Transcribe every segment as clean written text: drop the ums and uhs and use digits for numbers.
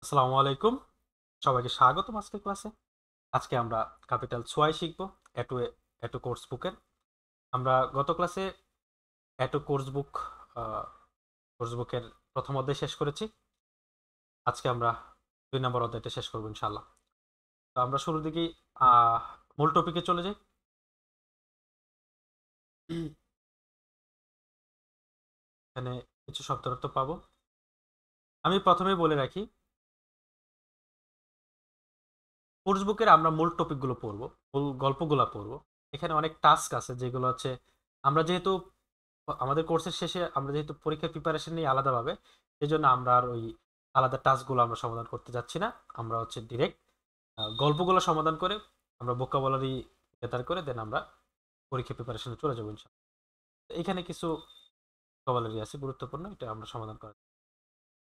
আসসালামু আলাইকুম, সবাইকে স্বাগতম আজকের ক্লাসে। আজকে আমরা ক্যাপিটাল ছোয়াই শিখব এটু এটু কোর্স বুকের। আমরা গত ক্লাসে এটু কোর্স বুকের প্রথম অধ্যায় শেষ করেছি। আজকে আমরা 2 নম্বর অধ্যায়টা শেষ করবো ইনশাল্লাহ। তো আমরা শুরুর দিকেই মূল টপিকে চলে যাই। এখানে কিছু শব্দার্থ পাবো। আমি প্রথমেই বলে রাখি, কোর্স বুকের আমরা মূল টপিকগুলো পড়বো, মূল গল্পগুলো পড়বো। এখানে অনেক টাস্ক আছে যেগুলো হচ্ছে আমরা যেহেতু আমাদের কোর্সের শেষে আমরা যেহেতু পরীক্ষার প্রিপারেশন নিই আলাদাভাবে, সেই জন্য আমরা আর ওই আলাদা টাস্কগুলো আমরা সমাধান করতে যাচ্ছি না। আমরা হচ্ছে ডিরেক্ট গল্পগুলো সমাধান করে আমরা ভোকাবুলারি গেদার করে দেন আমরা পরীক্ষা প্রিপারেশনে চলে যাবো ইনশাল্লাহ। তো এখানে কিছু ভোকাবুলারি আছে গুরুত্বপূর্ণ, এটা আমরা সমাধান করা।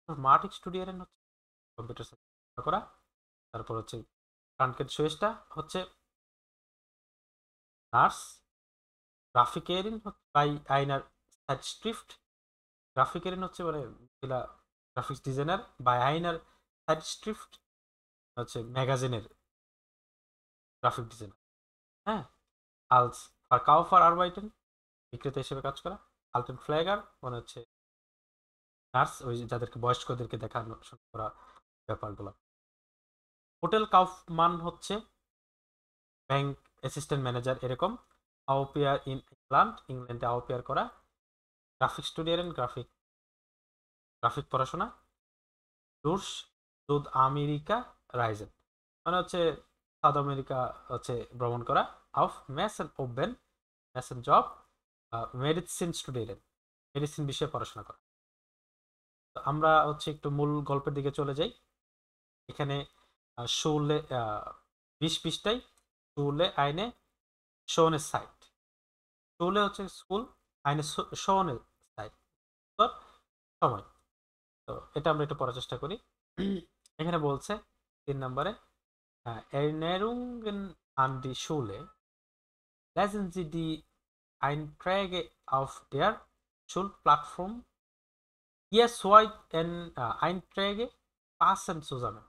স্মার্ট স্টুডিয়ারের হচ্ছে কম্পিউটার সায়েন্স করা। তারপর হচ্ছে ট্রানকেট সুয়েজটা হচ্ছে নার্স। গ্রাফিকেরিন বাই আইনার সাইডস্ট্রিফট। গ্রাফিকেরিন হচ্ছে মানে মহিলা গ্রাফিক্স ডিজাইনার। বাই আইনার সাইডস্ট্রিফট হচ্ছে ম্যাগাজিনের গ্রাফিক ডিজাইনার। হ্যাঁ। আলস ফারকাউফার আরবাইটেন বিক্রেতা হিসেবে কাজ করা। আলটেন ফ্ল্যাগার মানে হচ্ছে নার্স, ওই যাদেরকে বয়স্কদেরকে দেখানো করা ব্যাপারগুলো। হোটেল কাউফমান হচ্ছে ব্যাংক অ্যাসিস্ট্যান্ট ম্যানেজার এরকম। আওপিয়ার ইন ইংল্যান্ডে আওপিয়ার করা। গ্রাফিক স্টুডিয়ারেন গ্রাফিক পড়াশোনা। রুশ দুধ আমেরিকা রাইজেন মানে হচ্ছে সাউথ আমেরিকা হচ্ছে ভ্রমণ করা। অফ মেসেন ওবেন মেসেন জব। মেডিসিন স্টুডেন্ট মেডিসিন বিষয়ে পড়াশোনা করা। তো আমরা হচ্ছে একটু মূল গল্পের দিকে চলে যাই। এখানে শোলে 20 পৃষ্ঠায় শোলে আইনে শোনের সাইট। শোলে হচ্ছে স্কুল, আইনে শোনের সাইট সময়। তো এটা আমরা একটু পড়ার চেষ্টা করি। এখানে বলছে 3 নম্বরে, Erinnerungen an die Schule. Lesen Sie die Einträge auf der Schulplattform. Hier zwei Einträge passen zusammen.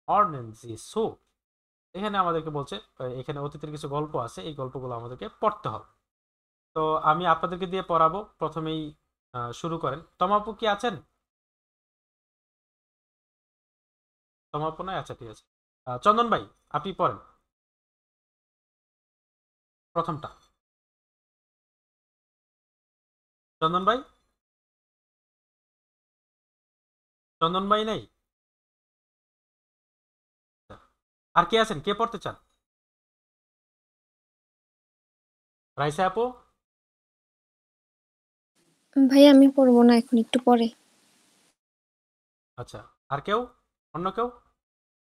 Ordnen Sie so. এখানে আমাদেরকে বলছে এখানে অতীতের কিছু গল্প আছে, এই গল্পগুলো আমাদেরকে পড়তে হবে। তো আমি আপনাদেরকে দিয়ে পড়াবো। প্রথমেই শুরু করেন। তমাপু কি আছেন? তমাপু নয়, আচ্ছা ঠিক আছে। চন্দন ভাই, আপনি পড়েন প্রথমটা। চন্দন ভাই, চন্দন ভাই নেই? আর কে আছেন, কে পড়তে চান? রাইসা আপু? ভাই আমি পড়বো না এখন, একটু পরে। আচ্ছা, আর কেউ? অন্য কেউ?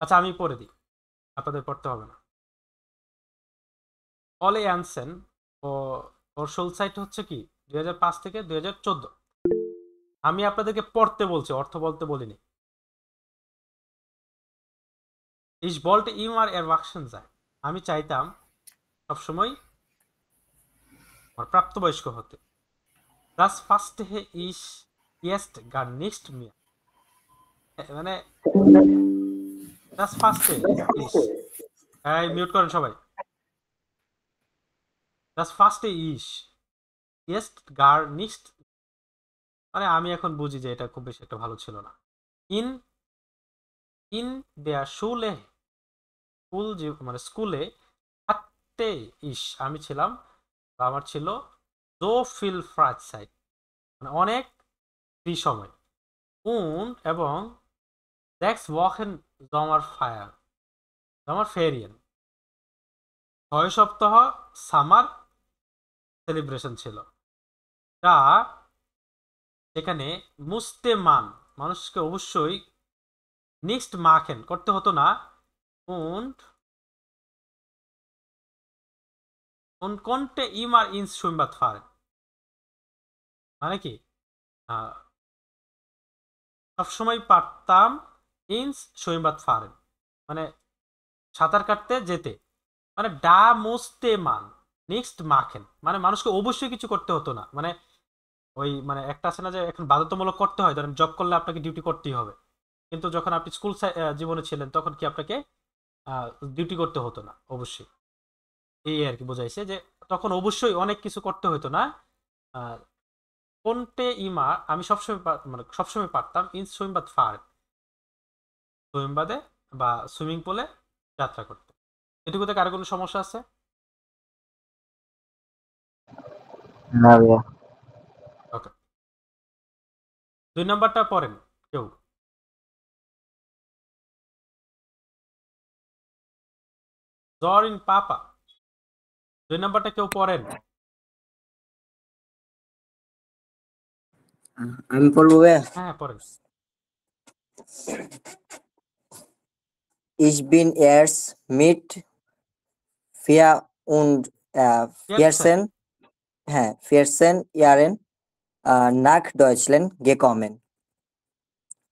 আচ্ছা, আমি পড়ে দিই, আপনাদের পড়তে হবে না। অলে অ্যানসেন ও ওর সোল সাইট হচ্ছে কি 2005 থেকে 2014। আমি আপনাদেরকে পড়তে বলছি, অর্থ বলতে বলিনি। ইস বলতে ইমার এর ওয়াকশন যায়, আমি চাইতাম সবসময় আমার প্রাপ্তবয়স্ক হতে। Das ফার্স্ট হে ইস ইয়েস্ট গার নেক্সট মিয়া মানে das ফার্স্ট হে ইস, এই মিউট করেন সবাই। Das ফার্স্ট হে ইস ইয়েস্ট গার নেক্সট মানে আমি এখন বুঝি যে এটা খুব বেশি একটা ভালো ছিল না। ইন ইন দেয়ার শুলে স্কুল মানে স্কুলে হাঁটতে ইস আমি ছিলাম বা আমার ছিল দো ফিল ফ্রাইড সাইড মানে অনেক ফ্রি সময়। উন এবং দেখস ওয়াকেন জমার ফায়ার জমার ফেরিয়েন 6 সপ্তাহ সামার সেলিব্রেশন ছিল। তা এখানে মুস্তে মান মানুষকে অবশ্যই নেক্সট মাখেন করতে হতো না। und und konnte immer ins Schwimmbad fahren মানে কি আহ, সবসময় পারতাম ইন্স সুইমবাদ ফারেন মানে সাঁতার কাটতে যেতে। মানে ডা মোস্তে মান নেক্সট মাখেন মানে মানুষকে অবশ্যই কিছু করতে হতো না। মানে ওই মানে একটা আছে না যে এখন বাধ্যতামূলক করতে হয়, ধরেন জব করলে আপনাকে ডিউটি করতেই হবে, কিন্তু যখন আপনি স্কুল জীবনে ছিলেন তখন কি আপনাকে ডিউটি করতে হতো না অবশ্যই। এই আর কি বোঝাইছে যে তখন অবশ্যই অনেক কিছু করতে হতো না। আর কোনটে ইমা আমি সবসময় মানে সবসময় পারতাম ইন সুইমবাদ ফার, সুইমবাদে বা সুইমিং পুলে যাত্রা করতে। এটুকুতে কারো কোনো সমস্যা আছে? না ভাইয়া। ওকে, 2 নম্বরটা পড়েন কেউ। জ্বর ইন পাপা, 2 নম্বরটা কেউ পড়েন। আমি পড়বো ভাইয়া। হ্যাঁ পড়েন। Ich bin erst mit 14 হ্যাঁ 14 Jahren nach Deutschland gekommen।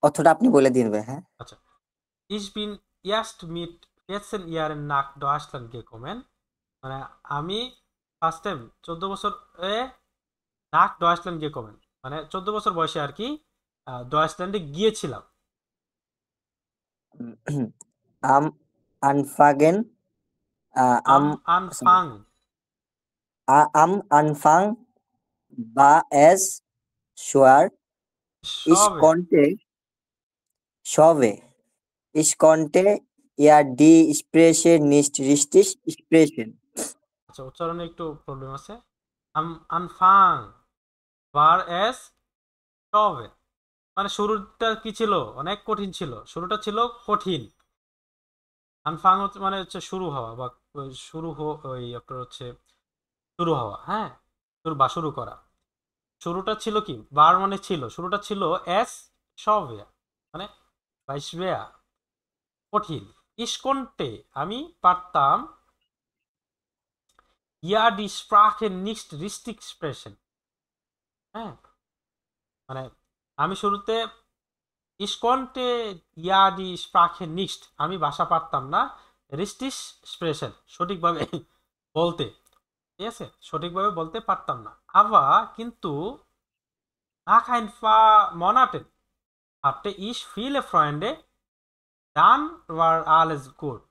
অর্থটা আপনি বলে দিন ভাই। হ্যাঁ, আচ্ছা, ich bin erst mit 14 Jahren nach Deutschland gekommen, মানে আমি ফার্স্ট টাইম 14 বছর এ নাক ডয়েচল্যান্ড gekommen, মানে 14 বছর বয়সে আর কি ডয়েচল্যান্ডে গিয়েছিলাম। am Anfang am sorry, Anfang am Anfang war es schwer, ich সবে, konnte schwer, ich konnte ja die Sprache nicht richtig sprechen। আচ্ছা উচ্চারণে একটু প্রবলেম আছে। am Anfang war es সবে, মানে শুরুটা কি ছিল, অনেক কঠিন ছিল, শুরুটা ছিল কঠিন। আনফাং মানে হচ্ছে শুরু হওয়া বা ওই আপনার হচ্ছে শুরু হওয়া, হ্যাঁ, শুরু করা। শুরুটা ছিল কি, বার মানে ছিল, শুরুটা ছিল এস সবেয়া, মানে বাইশবেয়া, কঠিন। ইসকন্টে আমি পারতাম, ইয়া ডি স্প্রাখে নিস্ট রিস্টিক স্প্রেশন, হ্যাঁ, মানে আমি শুরুতে ইসকন্টে ইয়া ডি স্প্রাখে নিস্ট আমি ভাষা পারতাম না, রিস্টিস স্প্রেশন সঠিকভাবে বলতে, ঠিক আছে, সঠিকভাবে বলতে পারতাম না। আবা কিন্তু nach ein paar Monaten hatte ich viele Freunde, dann war alles gut।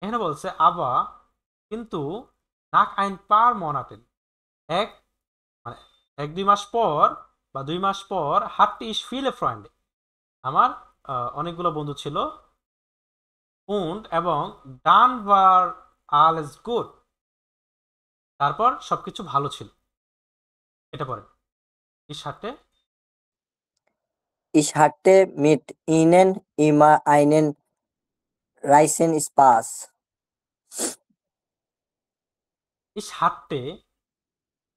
এখানে বলছে আবা কিন্তু nach ein paar Monaten, এক মানে 1-2 মাস পর বা 2 মাস পর hatte ich viele Freunde, আমার অনেকগুলো বন্ধু ছিল, und এবং dann war alles gut, তারপর সবকিছু ভালো ছিল। এটা পড়েন। ich hatte Ich hatte mit ihnen immer einen reichen Spaß। ich hatte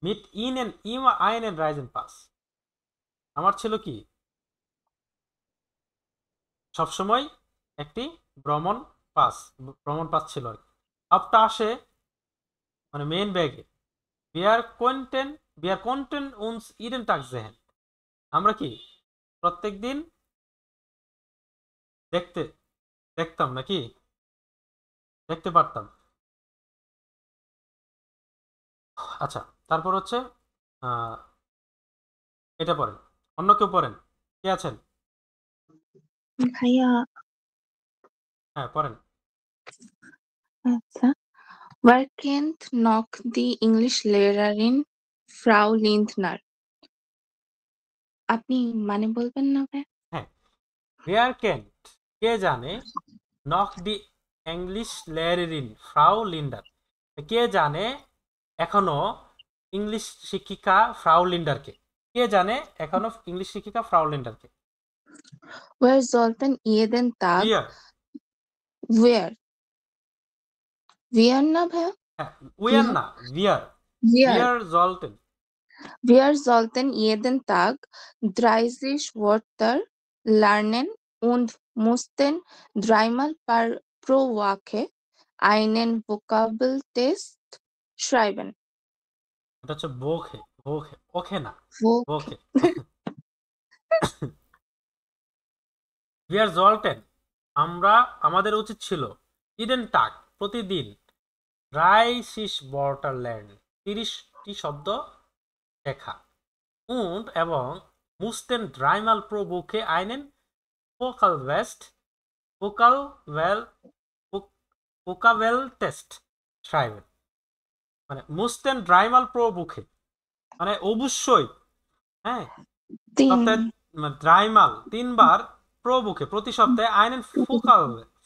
mit ihnen immer einen Reisenpass, আমার ছিল কি সবসময় একটি ভ্রমণ ভ্রমণ পাস ছিল আর কি। আপটা আসে মানে মেইন ব্যাগে, বিয়ার কন্টেন উনস ইডেন টাক্স জেহেন, আমরা কি প্রত্যেক দিন দেখতাম নাকি দেখতে পারতাম। আচ্ছা, তারপর হচ্ছে এটা পড়েন, অন্য কেউ পড়েন, কে আছেন? ভাইয়া হ্যাঁ পড়েন। আচ্ছা, Wer kennt noch die Englischlehrerin Frau Lindner? আপনি মানে বলবেন না ভাই? হ্যাঁ, wer kennt কে জানে, নক দি ইংলিশ লেয়ারিন ফ্রাউ লিন্ডার, কে জানে এখনো ইংলিশ শিক্ষিকা ফ্রাউ লিন্ডারকে, কে জানে এখনো ইংলিশ শিক্ষিকা ফ্রাউ লিন্ডারকে? Wer sollten jeden Tag বিয়ার, Wer? Wir না ভাইয়া? হ্যাঁ উইয়ার না বিয়ার, Wir. বিয়ার জলটেন, Wir sollten jeden Tag 30 Wörter lernen und mussten dreimal pro Woche einen Vokabeltest schreiben। এটা হচ্ছে বোখে, ওখে না, Woche. বোখে। বিয়ার জলটেন আমাদের উচিত ছিল, ইডেন টাক প্রতিদিন, রাইসিস বর্টারল্যান্ড 30টি শব্দ শেখা, und এবং মুস্তেন ড্রাইমাল প্রো বুকে আইনেন ফোকাল ওয়েস্ট ফোকাল ওয়েল ফোকাওয়েল টেস্ট ট্রাইবেল মানে মুস্তেন ড্রাইমাল প্রো বুকে মানে অবশ্যই হ্যাঁ তিন সপ্তাহে ড্রাইমাল 3 বার প্রো বুকে প্রতি সপ্তাহে আইনেন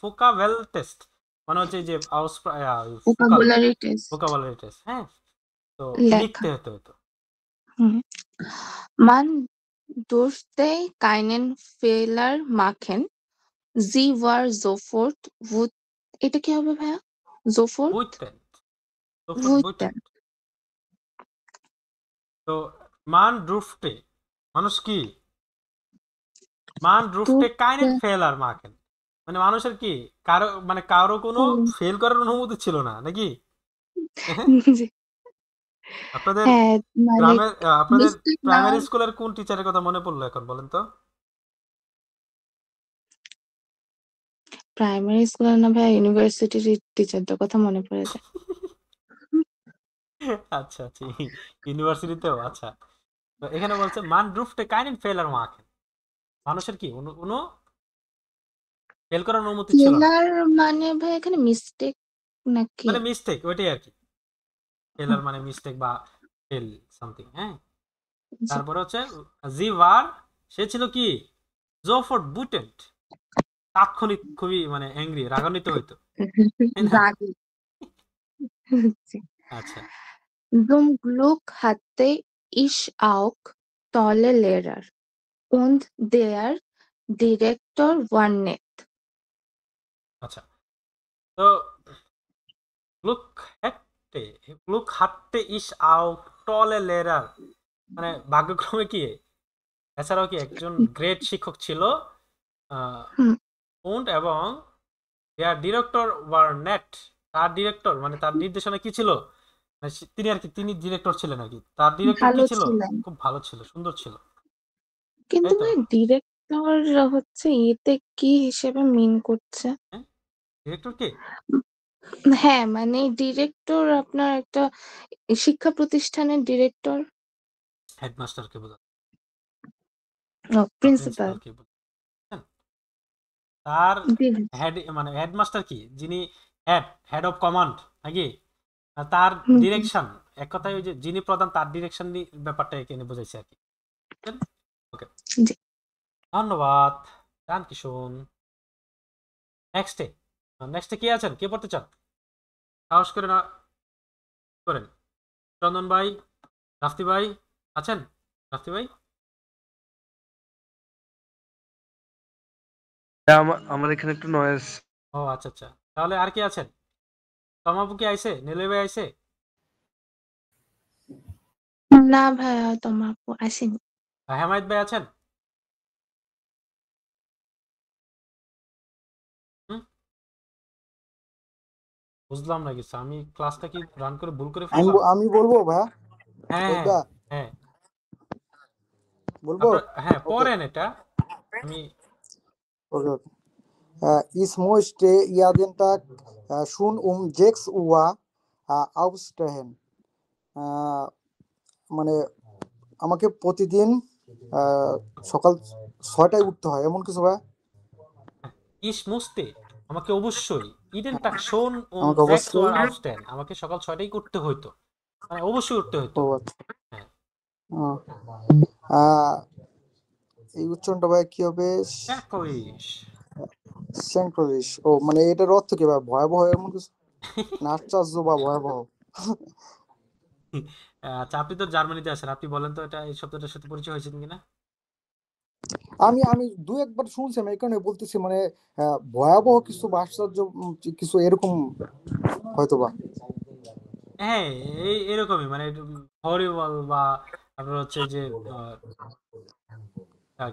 ফোকাওয়েল টেস্ট মানে হচ্ছে যে focal vocabulary test vocabulary test হ্যাঁ তো লেখা লিখতে হতো Man durfte keinen Fehler machen. Sie war sofort এটা কি হবে ভাইয়া? Sofort বুঝতেন wütend. তো মান রুফটে মানুষ কি মান রুফটে কাইনেন ফেলার মাকেন মানে মানুষের কি কারো কোনো ফেল করার অনুমতি ছিল না নাকি জি। আপনাদের হ্যাঁ মানে গ্রামের আপনাদের mistake না প্রাইমারি স্কুলের কোন টিচারের কথা মনে পড়লো এখন বলেন তো প্রাইমারি স্কুলে না ভাইয়া ইউনিভার্সিটির টিচারদের কথা মনে পড়ে যায়। আচ্ছা আচ্ছা ইউনিভার্সিটিতেও আচ্ছা তো এখানে বলছে মান রুফটে কাইনেন ফেলার মাকেন মানুষের কি কোনো ফেল করার অনুমতি ছিল না ফেলার মানে ভাই এখানে মিস্টেক নাকি? মানে মিস্টেক ওইটাই আর কি ফেলার মানে মিস্টেক বা ফেল সামথিং হ্যাঁ জি। তারপরে হচ্ছে জি ওয়ার সে ছিল কি জোফোর্ট বুটেন্ট তাৎক্ষণিক খুবই মানে অ্যাংরি রাগান্বিত হইতো তাই না? রাগী। জি। আচ্ছা Zum Glück hatte ich auch tolle Lehrer und der Direktor war nett. আচ্ছা তো লুক হাটতে ইস আউ টলে লেরার মানে ভাগ্যক্রমে কি এছাড়াও কি একজন গ্রেট শিক্ষক ছিল হুম। উন্ড এবং দেয়ার ডিরেক্টর ওয়ার নেট তার ডিরেক্টর মানে তার নির্দেশনা কি ছিল মানে তিনি আর কি তিনি ডিরেক্টর ছিলেন আর কি তার ডিরেক্টর কি ভালো ছিল ছিলেন। খুব ভালো ছিল সুন্দর ছিল কিন্তু তাই তো ভাই ডিরেক্টর হচ্ছে এতে কি হিসেবে মিন করছে? ডিরেক্টর কে হ্যাঁ মানে ডিরেক্টর আপনার একটা শিক্ষা প্রতিষ্ঠানের ডিরেক্টর হেডমাস্টারকে বোঝায় প্রিন্সিপাল প্রিন্সিপালকে বোঝায় তার হেড মানে হেডমাস্টার কি যিনি হেড অফ কমান্ড নাকি আর তার ডিরেকশন এক কথায় ওই যে যিনি প্রধান তার ডিরেকশন ব্যাপারটা এখানে বোঝাইছে আর কি ওকে জি। ধন্যবাদ ডান কিশোন নেক্সটে কে আছেন কে পড়তে চান সাহস করে না করেন চন্দন ভাই রাফতি ভাই আছেন রাফতি ভাই আমার এখানে একটু নয়েজ ও আচ্ছা আচ্ছা তাহলে আর কি আছেন তমাবু কি আইছে নেলে ভাই আইছে না ভাইয়া তোমার আপু আসেনি। হেমায়ত ভাই আছেন বুঝলাম না কিছু আমি ক্লাসটা কি রান করে ভুল করে ফেললাম আমি বলবো ভাইয়া হ্যাঁ এটা হ্যাঁ বলবো হ্যাঁ পড়েন এটা আমি ওকে ওকে Ich möchte jeden Tag schon um 6 Uhr aufstehen. মানে আমাকে প্রতিদিন সকাল 6টায় উঠতে হয় এমন কিছু ভাই ইস মুস্তে আমাকে অবশ্যই ইডেন টাক শোন আমাকে অবশ্যই আউটস্ট্যান্ড আমাকে সকাল 6টায় করতে হইতো মানে অবশ্যই উঠতে হইতো ও আচ্ছা হ্যাঁ এই উচ্চারণটা ভাই কি হবে স্যাকরিশ সেন্ট্রালিশ ও মানে এটার অর্থ কি ভাই ভয়াবহ এমন কিছু না আশ্চর্য বা ভয়াবহ আচ্ছা আপনি তো জার্মানিতে আছেন আপনি বলেন তো এটা এই শব্দটার সাথে পরিচয় হয়েছে কিনা আমি দু একবার শুনছি আমি এই কারণে বলতেছি মানে ভয়াবহ কিছু বা আশ্চর্য কিছু এরকম হয়তো বা হ্যাঁ এরকমই মানে হরিবল বা আপনার হচ্ছে যে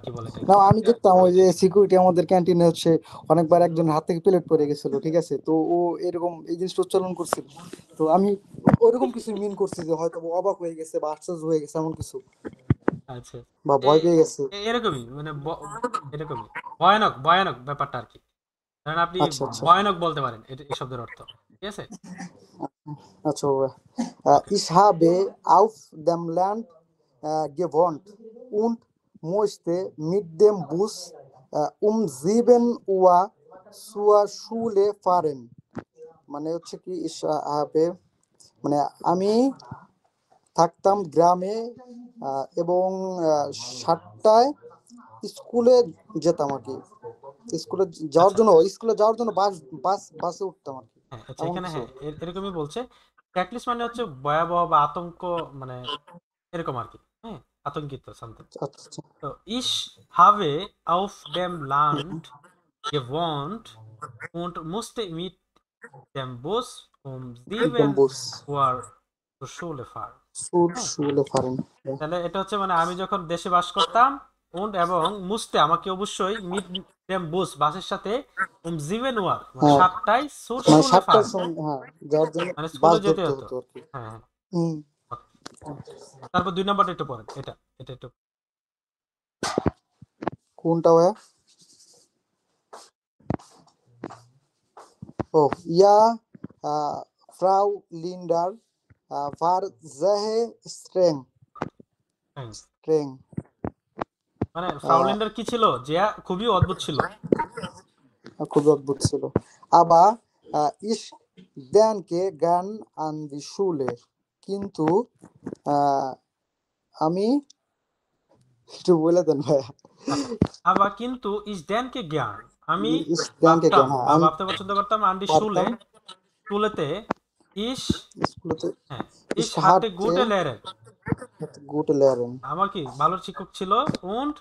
কি বলে না আমি দেখতাম ওই যে সিকিউরিটি আমাদের ক্যান্টিনে হচ্ছে অনেকবার একজন হাত থেকে প্লেট পড়ে গেছিল ঠিক আছে তো ও এরকম এই জিনিসটা উচ্চারণ করছিল তো আমি ওইরকম কিছু মিন করছি যে হয়তো অবাক হয়ে গেছে বা আশ্চর্য হয়ে গেছে এমন কিছু আচ্ছা বা ভয় পেয়ে গেছে এরকমই মানে এরকমই ভয়ানক ভয়ানক ব্যাপারটা আর কি কারণ আপনি আচ্ছা আচ্ছা ভয়ানক বলতে পারেন এই শব্দের অর্থ ঠিক আছে আচ্ছা ich habe auf dem Land gewohnt und musste mit dem Bus জিবেন ওয়া সুয়া শুলে ফারেন, মানে হচ্ছে কি হবে, মানে আমি থাকতাম গ্রামে এবং 7টায় স্কুলে যেতাম আর কি। স্কুলে যাওয়ার আচ্ছা জন্য বাসে উঠতাম আর কি, হ্যাঁ আচ্ছা এমন এখানে কিছু। হ্যাঁ এরকমই বলছে ট্যাকলিস মানে হচ্ছে ভয়াবহ বা আতঙ্ক মানে এরকম আর কি হ্যাঁ আতঙ্কিত সামথিং আচ্ছা আচ্ছা। তো ইস হাবে auf dem Land gewohnt und musste mit dem Bus um একদম 7 bush Uhr zur Schule fahren হ্যাঁ শুলে ফারেন। তাহলে এটা হচ্ছে মানে আমি যখন দেশে বাস করতাম এবং মুসতে আমাকে অবশ্যই মিড dem Bus বাসের সাথে 7 Uhr মানে হ্যাঁ 7টায় zur মানে Schule 7টার fahren সময়, হ্যাঁ, যাওয়ার জন্য মানে বাস স্কুলে যেতে ধরতে হতো হতো আর কি। হ্যাঁ হ্যাঁ হুম। তারপর 2 নম্বরটা একটু পড়েন এটা এটা একটু কোনটা ভাইয়া? ও ইয়া ফ্রাউ লিন্ডার ভার জাহে স্ট্রেং হ্যাঁ। স্ট্রেং মানে ফ্রাউলিন্ডার কি ছিল যে খুবই অদ্ভুত ছিল খুবই অদ্ভুত ছিল। আবার ইস দেনকে গান আন্দি শুলে, কিন্তু আমি একটু বলে দেন ভাইয়া। আচ্ছা আবার কিন্তু ইস ড্যানকে জ্ঞান আমি ইস দেনকে ভাবতাম গান, হ্যাঁ বা আমি ভাবতে পছন্দ করতাম আন্ডি শুলে পারতাম শুলেতে ইস স্কুলেতে হ্যাঁ ইস ইস হাতে হাতে গুটে লেরেন গুট লেরেন আমার কি ভালো শিক্ষক ছিল und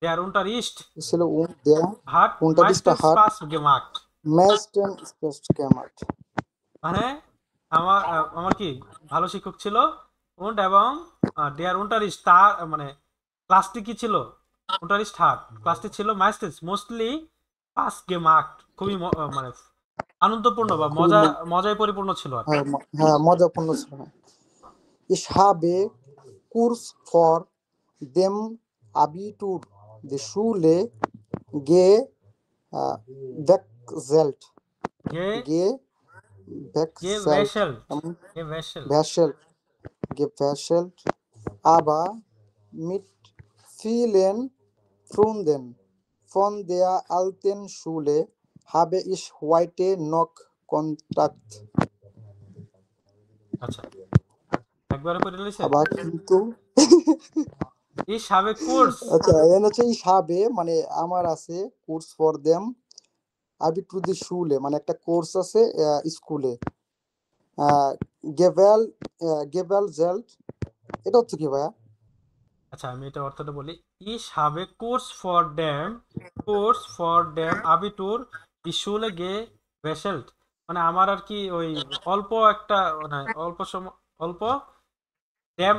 der Unterricht ছিল দেয়া hat উনটারিশটা meistens হাট Spaß gemacht মেস্টেন স্পেস্ট ক্যামার্ট। মানে আমার কি ভালো শিক্ষক ছিল und এবং der Unterricht তার মানে ক্লাসটি কি ছিল Unterricht hat ক্লাসটি ছিল meistens mostly Spaß gemacht খুবই মানে আনন্দপূর্ণ বা খুবই মজায় পরিপূর্ণ ছিল আর কি। হ্যাঁ হ্যাঁ মজাপূর্ণ ছিল। হ্যাঁ Ich habe Kurs vor dem Abitur die Schule gewechselt. গে Gewechselt. gewechselt gewechselt Gewechselt. Gewechselt. Aber mit vielen Freunden von der alten Schule habe ich heute noch Kontakt. আচ্ছা একবারে পড়ে লইছে আবার কিন্তু ich habe Kurs আচ্ছা এখানে হচ্ছে ich habe মানে আমার আছে কোর্স ফর দেম আবিটু দি শুলে মানে একটা কোর্স আছে স্কুলে। গেভেল গেভেল জেল্ট, এটা হচ্ছে কি ভাইয়া? আচ্ছা আমি এটা অর্থটা বলি ich habe Kurs for dem Abitur die Schule gewechselt মানে আমার আর কি ওই অল্প একটা মানে অল্প সময় অল্প ড্যাম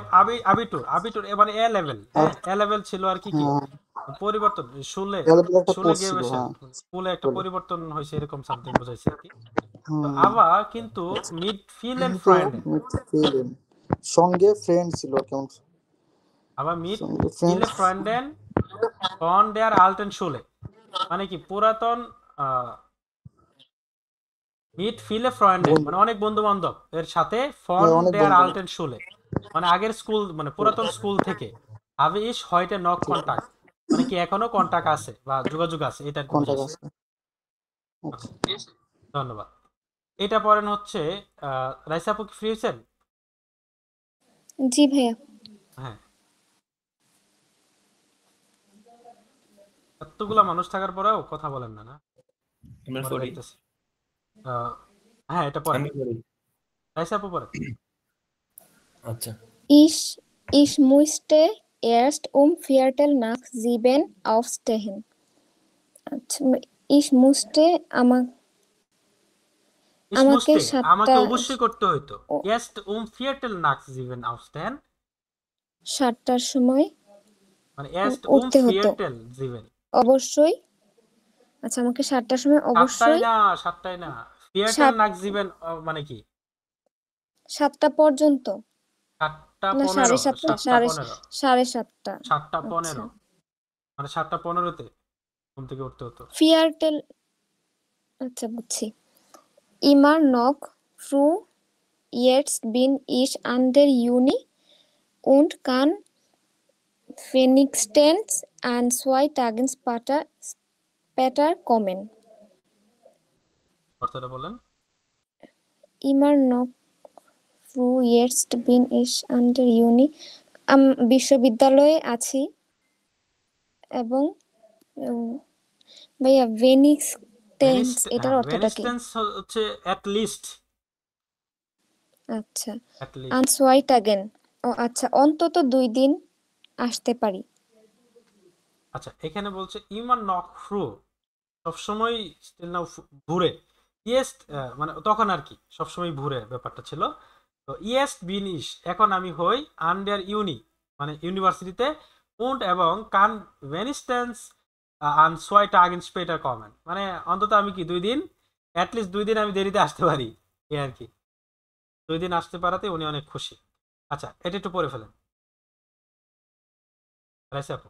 আবিটুর মানে এ লেভেল হ্যাঁ এ লেভেল ছিল আর কি হ্যাঁ পরিবর্তন শুলে একটা শুলে কোর্স গিয়ে ছিল, বেসেল হ্যাঁ স্কুলে একটা বলে। পরিবর্তন হয়েছে এরকম সামথিং বোঝাইছে আর কি তো হুম আবার কিন্তু মিড ফিল এন্ড কিন্তু ফ্রেন্ড feeling, সঙ্গে ফ্রেন্ড ছিল কেমন, আবার মিড সঙ্গে ফিলে ফ্রেন্ড ফ্রেন্ডেন ফন দেয়ার আলটেন শুলে মানে কি পুরাতন মিড ফিলে ফ্রেন্ডেন বন্ধু, মানে অনেক বন্ধু বান্ধব এর সাথে ফন অনেক দেয়ার বন্ধু আলটেন শুলে মানে আগের স্কুল মানে পুরাতন স্কুল থেকে হাভি ইস হয়টে নক কন্টাক্ট মানে কি এখনো কন্টাক্ট আছে বা যোগাযোগ আছে এটা আর কি কন্টাক্ট বুঝাইছে আছে। আচ্ছা ধন্যবাদ এটা পড়েন হচ্ছে রাইসা আপু কি ফ্রি হয়েছেন জি ভাইয়া। হ্যাঁ এতগুলা মানুষ থাকার পরেও কথা বলেন না না আমরা পরে পড়ি দেখতেছি হ্যাঁ এটা পড়েন আমি পড়ি রাইসা আপু পড়েন আচ্ছা Ich musste erst um Viertel nach 7 aufstehen. আচ্ছা, ich musste আমাকে আমাকে 7টা অবশ্যই করতে হইতো erst um Viertel nach 7 aufstehen 7টার সময় মানে erst um উঠতে হতো Viertel 7 অবশ্যই। আচ্ছা আমাকে 7টার সময় অবশ্যই সাতটায় না Viertel 7 nach 7 মানে কি 7টা পর্যন্ত 7টা না 15 7:30 7:15 7:30 7টা আচ্ছা 15 মানে 7টা 15-তে ঘুম থেকে উঠতে হতো Viertel আচ্ছা বুঝছি। Immer noch früh, jetzt bin ich an der Uni und kann wenigstens an 2 Tagen später kommen. অর্থটা বলেন। Immer noch früh, jetzt bin ich an der Uni. বিশ্ববিদ্যালয়ে আছি এবং ভাইয়া ভেনিক্স টেন্স এটার অর্থটা কি? ভেনিস্টেন্স হচ্ছে অ্যাট লিস্ট। আচ্ছা, অ্যাট লিস্ট আন সোয়াই টাগেন। ও আচ্ছা, অন্তত 2 দিন আসতে পারি। আচ্ছা, এখানে বলছে ইমান নক ফ্রু, সবসময় স্টিল নাও ঘুরে। ইয়েস্ট মানে তখন আর কি সবসময় ঘুরে ব্যাপারটা ছিল। তো ইয়েস্ট বিন ইস, এখন আমি হই আন্ডার ইউনি মানে ইউনিভার্সিটিতে, উন্ড এবং কান ভেনিস্টেন্স আন সোয়াই টাগেন স্পেটার কমেন, মানে অন্তত আমি কি 2 দিন, অ্যাটলিস্ট 2 দিন আমি দেরিতে আসতে পারি এই আর কি। 2 দিন আসতে পারাতে উনি অনেক খুশি। আচ্ছা, এটা একটু পড়ে ফেলেন রাইসা আপু।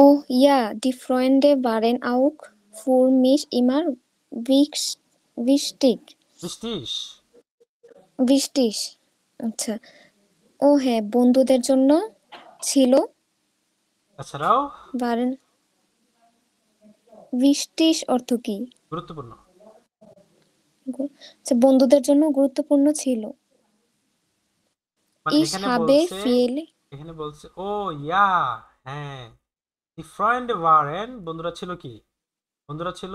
Oh ja, die Freunde waren auch für mich immer wichtig. Wichtig. আচ্ছা, ও হ্যাঁ, বন্ধুদের জন্য ছিল। তাছাড়াও waren wichtig অর্থ কি? গুরুত্বপূর্ণ। আচ্ছা, বন্ধুদের জন্য গুরুত্বপূর্ণ ছিল। মানে Ich habe viele এখানে বলছে ও ইয়া, হ্যাঁ, দি ফ্রেন্ড ওয়ারেন, বন্ধুরা ছিল কি? বন্ধুরা ছিল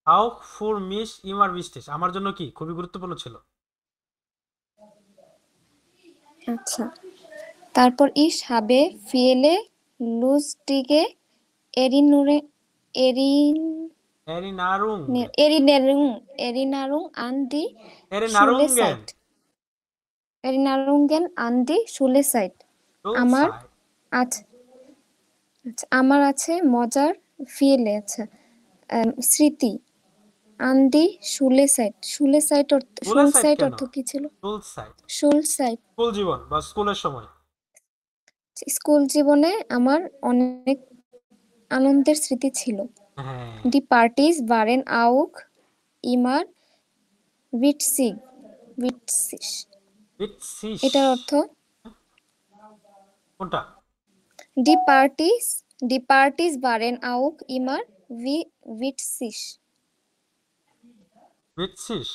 আউক ফর মিস ইমার বিস্টিস, আমার জন্য কি খুবই গুরুত্বপূর্ণ ছিল। আচ্ছা, তারপর ich habe viele lustige Erinnerungen an die Schulzeit. Erinnerungen an die Schulzeit. আমার আছে মজার ফিলে, আচ্ছা স্মৃতি। an die Schulzeit. Schulzeit অর্থ কি ছিল? Schulzeit স্কুল জীবন বা স্কুলের সময়। স্কুল জীবনে আমার অনেক আনন্দের স্মৃতি ছিল। Die Partys waren auch immer witzig. এটার অর্থ কোনটা? Die Partys waren auch immer witzig. witzig,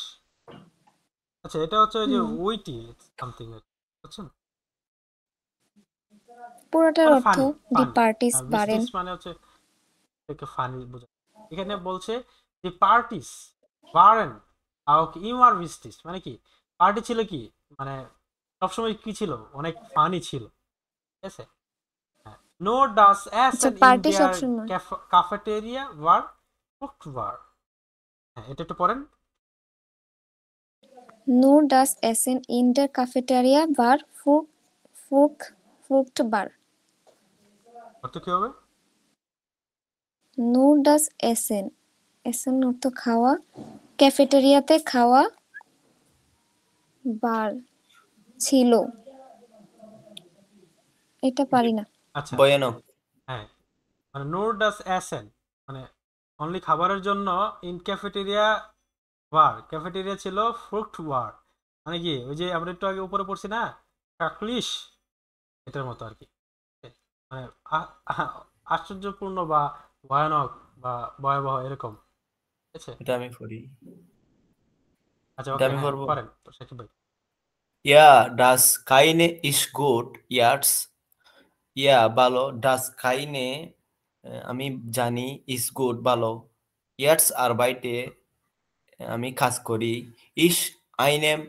আচ্ছা, এটা হচ্ছে যে উইটি সামথিং, বুঝছেন? পুরোটার অর্থ die Partys waren মানে হচ্ছে এটাকে ফানি বোঝায়। এখানে বলছে যে parties waren auch immer witzig, মানে কি পার্টি ছিল কি মানে সবসময় কি ছিল, অনেক ফানি ছিল, ঠিক আছে? নো ডাস অ্যাস আচ্ছা, এন পার্টি ইন্ডিয়ার সবসময় ক্যাফেটেরিয়া ওয়ার কুকড ওয়ার। হ্যাঁ, এটা একটু পড়েন। Nur das Essen in der Cafeteria war fruchtbar. অর্থ কি হবে? Nur das Essen অর্থ খাওয়া, ক্যাফেটেরিয়াতে খাওয়া, বার ছিল। এটা পারি না। আচ্ছা, ভয়ানক। হ্যাঁ, মানে নোর ডাস অ্যাসেন মানে অনলি খাবারের জন্য, ইন ক্যাফেটেরিয়া ক্যাফেটেরিয়া ছিল ফ্রুট ওয়ার, মানে কি ওই যে আমরা একটু আগে উপরে পড়ছি না কাকলিশ, এটার মতো আর কি, মানে আশ্চর্যপূর্ণ বা ভয়ানক বা ভয়াবহ এরকম, ঠিক আছে? এটা আমি পড়ি। আচ্ছা, এটা ওকে, আমি হ্যাঁ পড়বো। করেন সাকিব ভাই। ইয়া ডাস কাইনে ইস গুড ইয়ার্স, ইয়া ভালো, ডাস কাইনে আমি জানি, ইস গুড ভালো, ইয়ার্স আর বাইটে আমি কাজ করি, ইস আইনেম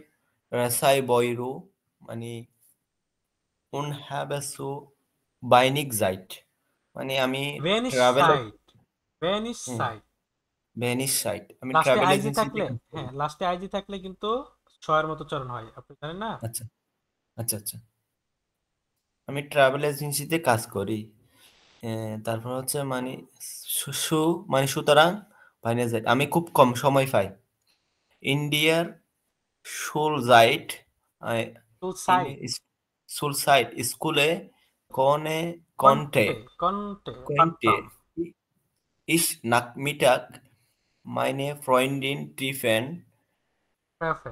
রাসাই বয়রু মানে উনহাবেসু বাইনিক জাইট, মানে আমি Venice travel site Venice site, আমি লাস্টে ট্রাভেল আইজি এজেন্সিতে থাকলে, কাজ করি। হ্যাঁ লাস্টে আইজি থাকলে কিন্তু ছয়ের মতো চরণ হয়, আপনি জানেন না? আচ্ছা আচ্ছা আচ্ছা, আমি ট্রাভেল এজেন্সিতে কাজ করি। তারপর হচ্ছে মানে মানে সুতরাং বাইনে যাই, আমি খুব কম সময় পাই। ইন্ডিয়ার সুলজাইট সুলসাইট স্কুলে কনে কন্টে কন্টে ইস নাকমিটাক মাইনে ফ্রেন্ডিন ট্রিফেন,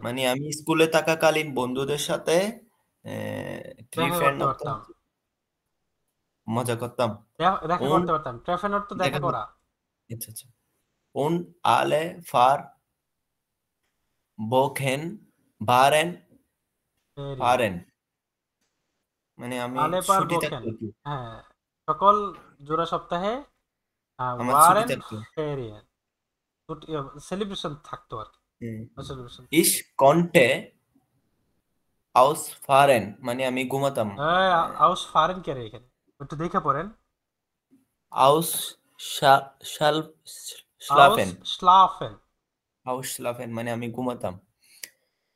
মানে আমি স্কুলে থাকাকালীন বন্ধুদের সাথে ট্রিফেন মজা করতাম। দেখা Und করতে পারতাম। ট্রেফেন অর্থ দেখা দেখা করা। আচ্ছা আচ্ছা। Und alle Wochen waren very fahren মানে আমি আলে পার ছুটি বোখেন। থাকতো আর কি। হ্যাঁ, সকল জোড়া সপ্তাহে আমার ছুটি ওয়ারেন থাকতো। ফেরিয়েন সেলিব্রেশন থাকতো আর কি। হুম। সেলিব্রেশন Ich konnte ausfahren মানে আমি ঘুমাতাম। আউস ফারেন কে রে এখানে একটু দেখে পড়েন। আউস Ausschlafen স্লাফেন। Ausschlafen মানে আমি ঘুমাতাম।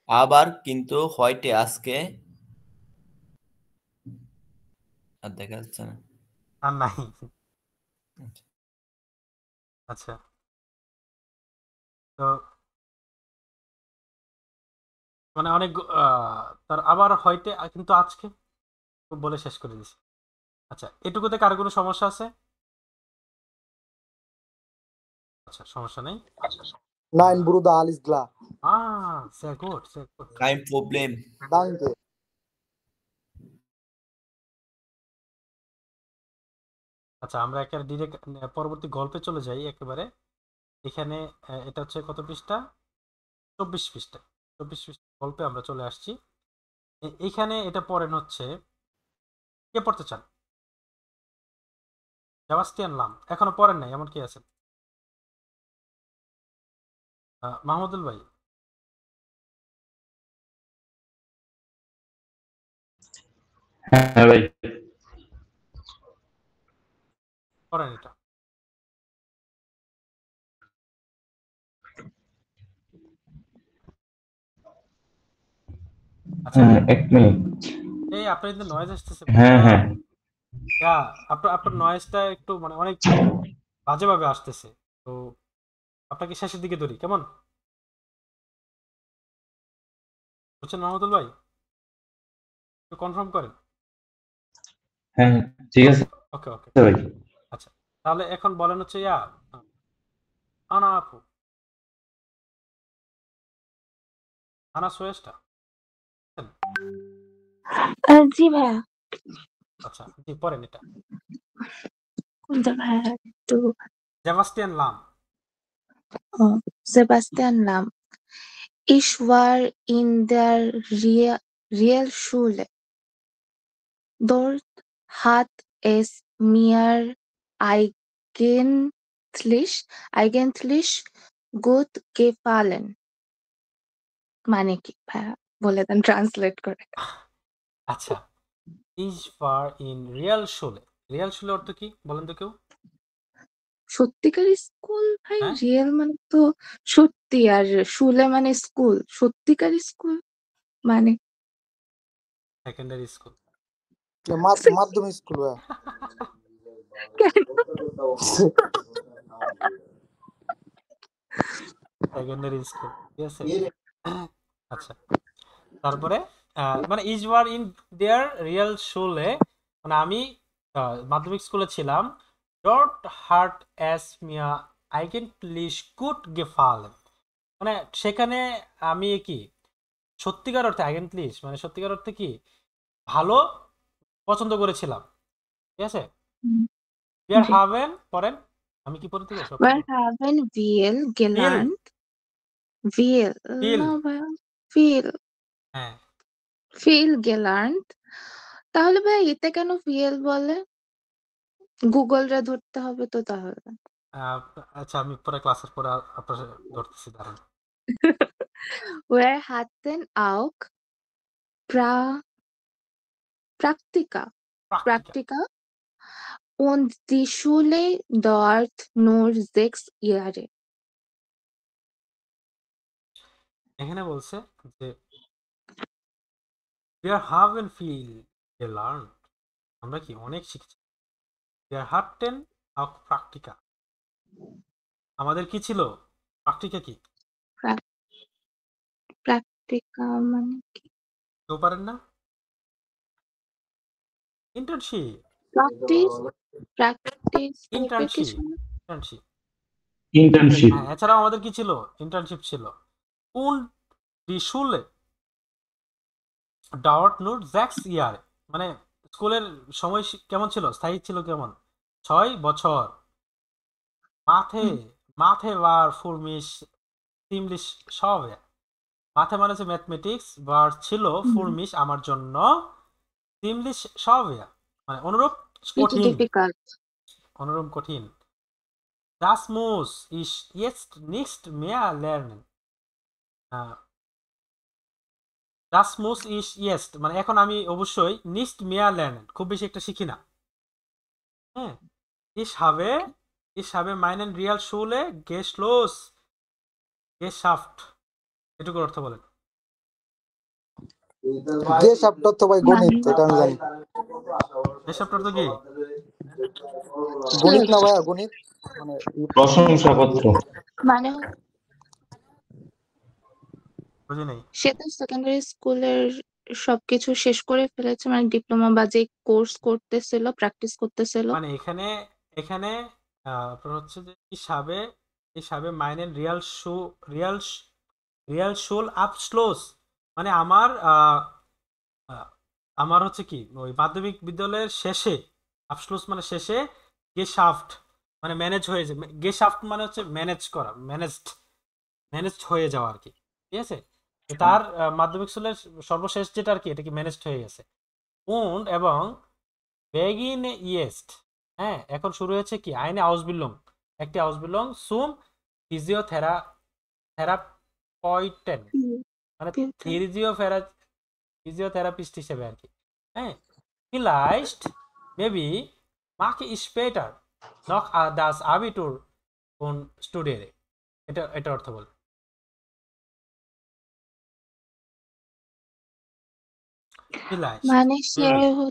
আবার কিন্তু heute আজকে আর দেখা যাচ্ছে না। আর নাই। আচ্ছা, তো মানে অনেক তার আবার হয়তো কিন্তু আজকে বলে শেষ করে দিছি। আচ্ছা, এটুকুতে কার কোনো সমস্যা আছে? আচ্ছা, সমস্যা নেই। Nein, Bruder, alles klar. sehr gut, sehr gut. Kein Problem. Danke. আচ্ছা, আমরা একেবারে ডিরেক্ট পরবর্তী গল্পে চলে যাই একেবারে। এখানে এটা হচ্ছে কত পৃষ্ঠা? 24 পৃষ্ঠা। 24 পৃষ্ঠা গল্পে আমরা চলে আসছি। এইখানে এটা পড়েন হচ্ছে, কে পড়তে চান? সেবাস্টিয়ান লাম এখনো পড়েন নাই এমন কি আছেন? মাহমুদুল ভাই হ্যাঁ ভাই, পড়েন এটা। আচ্ছা, হ্যাঁ, 1 মিনিট। এই আপনার কিন্তু নয়েজ আসতেছে। হ্যাঁ হ্যাঁ আপনার নয়েজটা একটু মানে অনেক বাজেভাবে আসতেছে। তো আপনাকে শেষের দিকে ধরি কেমন? বুঝছেন মাহমুদুল ভাই? একটু কনফার্ম করেন। হ্যাঁ, ঠিক আছে ওকে ওকে। ভাই। আচ্ছা, তাহলে এখন বলেন হচ্ছে আনা আপু, আনা সোয়েস্টা। জি ভাইয়া। আচ্ছা, জি পড়েন এটা। কোনটা ভাইয়া? একটু সেবাস্টিয়ান লাম। Sebastian Lamm. Ich war in der Realschule. Dort hat es mir eigentlich gut gefallen. মানে কি ভাইয়া? বলে দেন ট্রান্সলেট করে। আচ্ছা, is far in Real Sholay. Real Sholay অর্থ কি বলেন তো কেউ? সত্যিকার স্কুল ভাই, হ্যাঁ, রিয়েল মানে তো সত্যি, আর শুলে মানে স্কুল। সত্যিকার স্কুল মানে সেকেন্ডারি স্কুল। মাধ্যমিক স্কুল ভাইয়া। কেন? সেকেন্ডারি স্কুল, ঠিক আছে। আচ্ছা, তারপরে মানে ইজ ওয়ার ইন দেয়ার রিয়াল শোলে মানে আমি মাধ্যমিক স্কুলে ছিলাম। ডট হার্ট অ্যাস মিয়া আইগেন্টলিশ গুড গেফালেন মানে সেখানে আমি কি সত্যিকার অর্থে আইগেন্টলিশ মানে সত্যিকার অর্থে কি ভালো পছন্দ করেছিলাম, ঠিক আছে। বিয়ার জি। হাভেন পড়েন, আমি কি পড়তে গেছি? Wir haben viel gelernt. Viel, Viel. না ভাইয়া, viel হ্যাঁ, viel gelernt. তাহলে ভাই এতে কেন viel বলে? গুগলরে ধরতে হবে তো তাহলে। আচ্ছা আমি পরে ক্লাসের পরে আপনার সাথে ধরতেছি, দাঁড়ান। Wir hatten auch pra Praktika. প্রাকটিকা। Praktika und die Schule dauert nur 6 Jahre. এখানে বলছে যে wir haben viel gelernt, আমরা কি অনেক শিখেছি। wir hatten auch Praktika, আমাদের কি ছিল? প্রাকটিকা কি Praktika মানে কি? কেউ পারেন না? ইন্টার্নশিপ। Practice টাইপের ইন্টার্নশিপ কিছু না? Internship internship. হ্যাঁ, এছাড়াও আমাদের কি ছিল? ইন্টার্নশিপ ছিল। und die Schule dauert nur 6 Jahre, মানে স্কুলের সময় কেমন ছিল, স্থায়ী ছিল কেমন? 6 বছর। মাথে মাথে war für mich ziemlich schwer। মাথে মানে হচ্ছে ম্যাথমেটিক্স, বার ছিল für mich আমার জন্য, ziemlich schwer মানে অনুরূপ একটু কঠিন, ডিফিকাল্ট। অনুরূপ কঠিন। Das muss ich jetzt nicht mehr lernen। Das muss ich jetzt মানে এখন আমি অবশ্যই nicht mehr lernen খুব বেশি একটা শিখি না। হ্যাঁ, ich habe meinen Realschule geschafft। এটুকুর অর্থ বলেন। যে সাপটা তো ভাই গণিত, মানে এটা আমি জানি। geschafft অর্থ কি? গণিত না ভাইয়া, গণিত মানে প্রশংসাপত্র। মানে বুঝি নাই। সে তো সেকেন্ডারি স্কুলের সবকিছু শেষ করে ফেলেছে, মানে ডিপ্লোমা বা যে কোর্স করতেছিল, প্র্যাকটিস করতেছিল। মানে এখানে এখানে আপনার হচ্ছে যে ich habe meinen Realschulabschluss মানে আমার হচ্ছে কি ওই মাধ্যমিক বিদ্যালয়ের শেষে, আবশলুস মানে শেষে, গেশাফট মানে ম্যানেজ হয়ে যায়, গেশাফট মানে হচ্ছে ম্যানেজ করা, ম্যানেজড হয়ে যাওয়া আর কি, ঠিক আছে। তার মাধ্যমিক স্কুলের সর্বশেষ যেটা আর কি, এটা কি ম্যানেজড হয়ে গেছে। und এবং বেগিন ইয়েস্ট, হ্যাঁ এখন শুরু হয়েছে কি আইনে আউসবিলং, একটি আউসবিলং সুম ফিজিওথেরাপয়েটেন মানে ফিজিওথেরাপিস্ট হিসেবে আর কি। হ্যাঁ, vielleicht maybe mache ich später noch das Abitur und studiere। এটা অর্থ বল। vielleicht মানে সে maybe,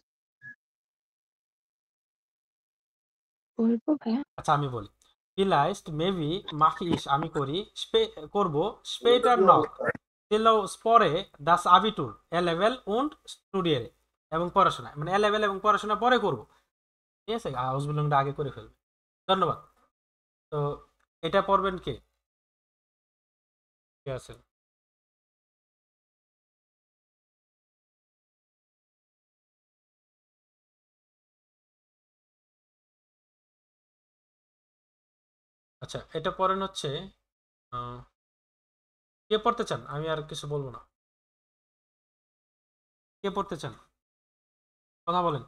বলবো ভাইয়া, আচ্ছা আমি বলি, vielleicht maybe mache ich আমি করব später noch পরে das Abitur এ লেভেল und studiere এবং পড়াশোনা, মানে এ লেভেল এবং পড়াশোনা পরে করব, ঠিক আছে, আউসবিলংটা আগে করে ফেলবে। ধন্যবাদ। তো এটা পড়বেন কে? কে আছেন? আচ্ছা, এটা পড়েন হচ্ছে কে পড়তে চান? আমি আর কিছু বলবো না। কে পড়তে চান? কথা বলেন।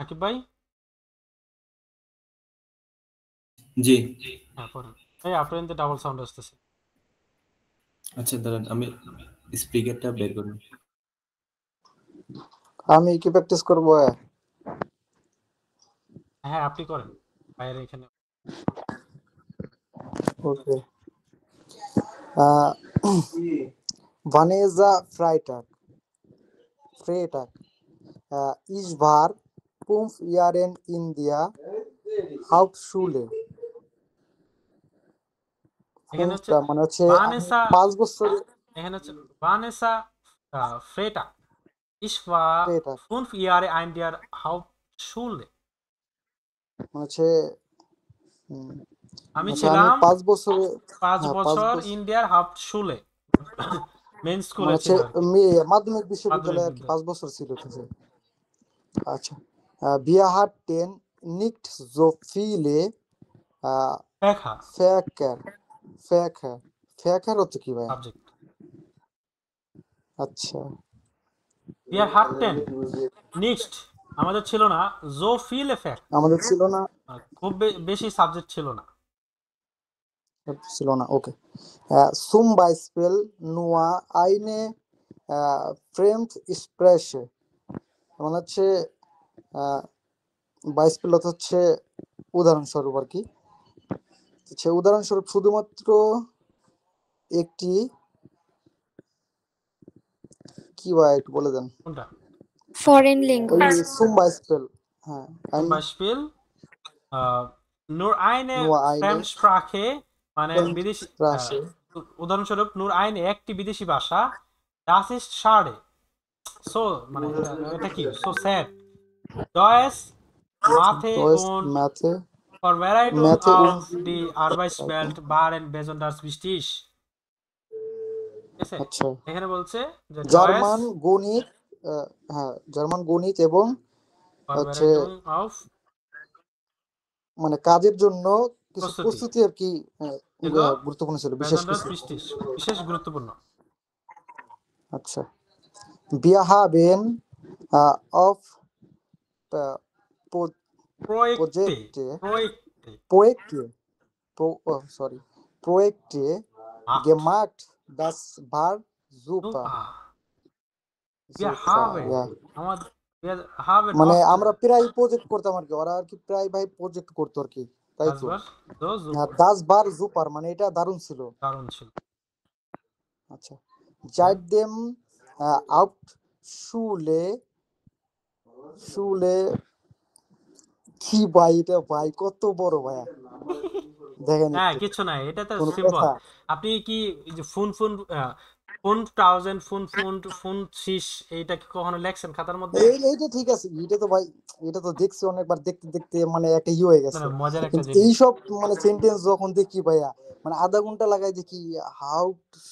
আকিব ভাই? জি। হ্যাঁ পড়েন। এই আপনার কিন্তু ডাবল সাউন্ড আসতেছে। আচ্ছা দাঁড়ান, আমি স্পিকারটা বের করব। আমি কি প্র্যাকটিস করবো ভাইয়া? হ্যাঁ আপনি করেন, বাইরে এখানে। ওকে। Vanessa Freitag. Ich war 5 Jahre in der Hauptschule। এখানে হচ্ছে মানে হচ্ছে ভানেসা, 5 বছর। এখানে হচ্ছে ভানেসা ফ্রেটা, ich war Freitag 5 Jahre in der Hauptschule। মানে হচ্ছে আমি আচ্ছা, আমি ছিলাম 5 বছরে 5 হ্যাঁ 5 বছর বছর ইন der Hauptschule মেন স্কুলে মানে হচ্ছে ছিল আর কি, মাধ্যমিক মাধ্যমিক বিশ্ববিদ্যালয়ে আর কি বিদ্যালয়। 5 বছর ছিল ঠিক আছে। আচ্ছা, wir hatten nicht so viele দেখা Fächer। Fächer হচ্ছে কি ভাই? সাবজেক্ট। আচ্ছা, wir hatten nicht আমাদের ছিল না, so viele Fächer আমাদের ছিল না, খুব বেশি সাবজেক্ট ছিল না। ওকে। zum Beispiel nur eine Fremdsprache মানে হচ্ছে Beispiel হচ্ছে উদাহরণস্বরূপ আর কি। আচ্ছা, উদাহরণস্বরূপ শুধুমাত্র একটি কি ভাই একটু বলে দেন। কোনটা? ফরেন ওই ল্যাঙ্গুয়েজ। zum Beispiel, হ্যাঁ zum Beispiel nur eine nur eine Fremdsprache মানে বিদেশি, Fremdsprache উদাহরণস্বরূপ nur eine একটি বিদেশি ভাষা, das ist schade so মানে এটা কি so sad, Deutsch Mathe und Mathe Vorbereitung und auf die Arbeitswelt waren besonders wichtig। আছে আচ্ছা এখানে বলছে যে জার্মান গণিত হ্যাঁ জার্মান গণিত এবং হচ্ছে ফরবেরাইটুং অফ মানে কাজের জন্য কিছু প্রস্তুতি প্রস্তুতি আর কি ছিল গুরুত্বপূর্ণ ছিল বিশেষ বেজন্ডাস কিছু পিস্টিস বিশেষ গুরুত্বপূর্ণ আচ্ছা wir haben auf প্রজেক্টে Projekte প্রজেক্টে Projekte Projekte মাcht gemacht das war super super wir super haben ja আমাদের wir haben মানে oft আমরা প্রায় প্রজেক্ট করতাম আর কি ওরা আর কি প্রায় ভাই প্রজেক্ট করতো আর কি তাই das তো war so হ্যাঁ super das war super মানে এটা দারুণ ছিল দারুণ ছিল আচ্ছা seit dem Hauptschule Schule কি ভাই এটা ভাই কত বড় ভাইয়া দেখেন হ্যাঁ একটু কিছু নাই এটা তো কোনো সিম্পল কথা আপনি কি এই যে phone phone phone 1000 phone phone phone 6 এইটা কি কখনো লেখছেন খাতার মধ্যে এইটা ঠিক আছে এটা তো ভাই এটা তো দেখছি অনেকবার দেখতে দেখতে মানে একটা হয়ে গেছে মানে মজার একটা কিন্তু জিনিস এইসব মানে সেন্টেন্স যখন দেখি ভাইয়া মানে আধা ঘন্টা লাগাই দেখি হাউ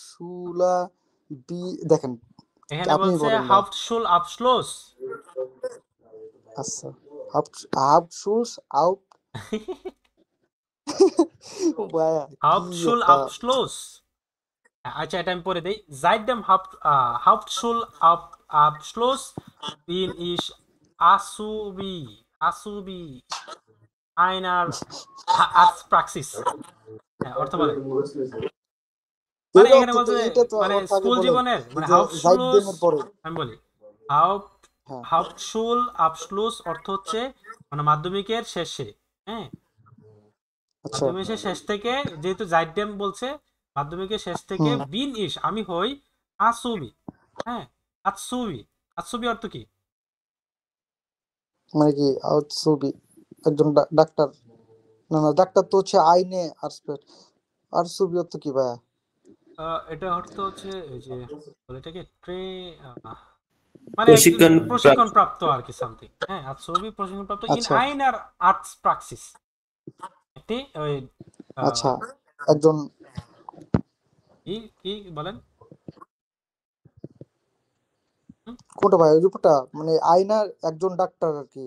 শুলা বি দেখেন এখানে আপনি বলছে বলেন ভাই হাউপটশুল আবschluss আচ্ছা হাউপশুলস আউট ভাইয়া কি হাউপটশুল একটা আবschluss আচ্ছা এটা আমি পড়ে দেই seit dem Hauptschul Abschluss bin ich Azubi einer Arztpraxis হ্যাঁ অর্থ বলেন মানে এটা এখানে অর্থ তো বলছে এটা তো মানে অর্থ আগে স্কুল বলেন জীবনের এই মানে যে জাইড হাউপটশুলস দেমের পরে আমি বলি হ্যাঁ হাউপটশুল আবschluss অর্থ হচ্ছে মানে মাধ্যমিকের শেষে হ্যাঁ আচ্ছা মাধ্যমিকের শেষ থেকে যেহেতু জাইডেম বলছে মাধ্যমিকের শেষ থেকে হুম বিন ইস আমি হই আসুবি হ্যাঁ আতসুবি আতসুবি অর্থ কি মানে কি আউটসুবি একজন ডাক্তার না না ডাক্তার তো হচ্ছে আইনে আর সুবি অর্থ কি ভাইয়া এটা অর্থ হচ্ছে এই যে বলে এটাকে মানে একজন প্রশিক্ষণ প্রশিক্ষণ প্রাপ্ত আর কি সামথিং হ্যাঁ আতসুবি প্রশিক্ষণ প্রাপ্ত ইন আচ্ছা আইন আর আর্টস প্রাক্সিস একটি ওই আচ্ছা একজন কি কি বলেন কোনটা ভাই ওই রূপটা মানে আইনার একজন ডাক্তার আর কি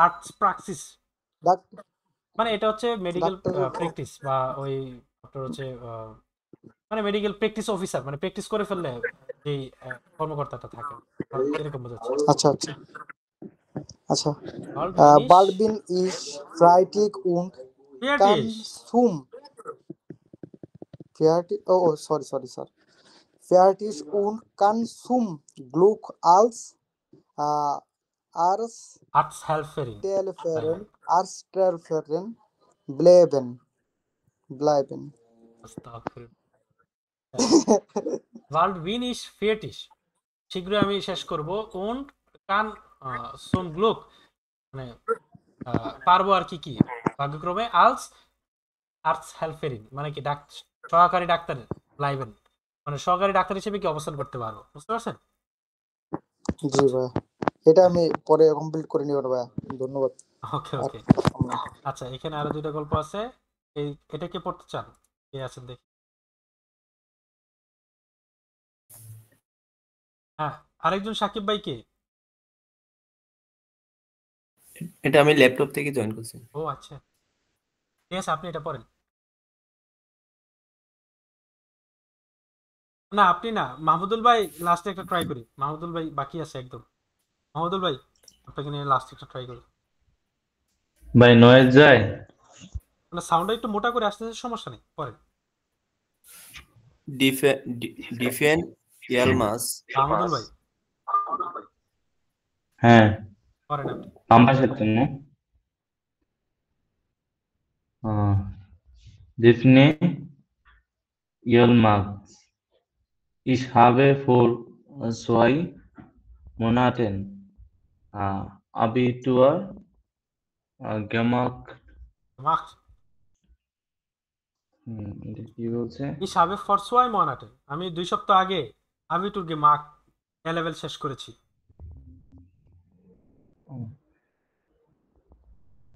আর্টস প্রাক্সিস ডাক্তার মানে এটা হচ্ছে মেডিকেল ডাক্তারের প্র্যাকটিস বা ওই আপনার হচ্ছে মানে মেডিকেল প্র্যাকটিস অফিসার মানে প্র্যাকটিস করে ফেললে যেই কর্মকর্তাটা থাকে এরকম বোঝাচ্ছে আচ্ছা আচ্ছা আচ্ছা Bald bin ich bald bin ich fertig und kann fertig. zum fertig oh sorry fertig und kann zum Glück als Arzthelferin. Arzthelferin bleiben Astaghfirullah. Bald bin ich fertig. শীঘ্রই আমি শেষ করব und kann zum Glück মানে পারবো আর কি কি ভাগ্যক্রমে als Arzthelferin মানে কি সহকারী ডাক্তার bleiben মানে সহকারী ডাক্তার হিসেবে কি অবস্থান করতে পারবো বুঝতে পারছেন জি ভাই এটা আমি পরে কমপ্লিট করে নিব ভাই ধন্যবাদ ওকে ওকে আচ্ছা এখানে আরো দুইটা গল্প আছে এটা কে পড়তে চান কে আছেন দেখি হ্যাঁ আরেকজন সাকিব ভাই কে এটা আমি ল্যাপটপ থেকে জয়েন করছি ও আচ্ছা ঠিক আছে আপনি এটা পড়েন না আপনি না মাহমুদুল ভাই লাস্টে একটা ট্রাই করি মাহমুদুল ভাই বাকি আছে একদম মাহমুদুল ভাই আপনাকে নিয়ে লাস্টে একটা ট্রাই করি ভাই নয়েজ যায় মানে সাউন্ডটা একটু মোটা করে আসতেছে সমস্যা নেই পড়েন ডিফেন ইয়ালমাস মাহমুদুল ভাই হ্যাঁ পড়েন আপনি পাম্পাসের জন্য Defne Yılmaz. Ich habe vor 2 Monaten Abitur gemacht. এটা কি বলছে Ich habe vor 2 Monaten আমি 2 সপ্তাহ আগে আবিটুর gemacht এ লেভেল শেষ করেছি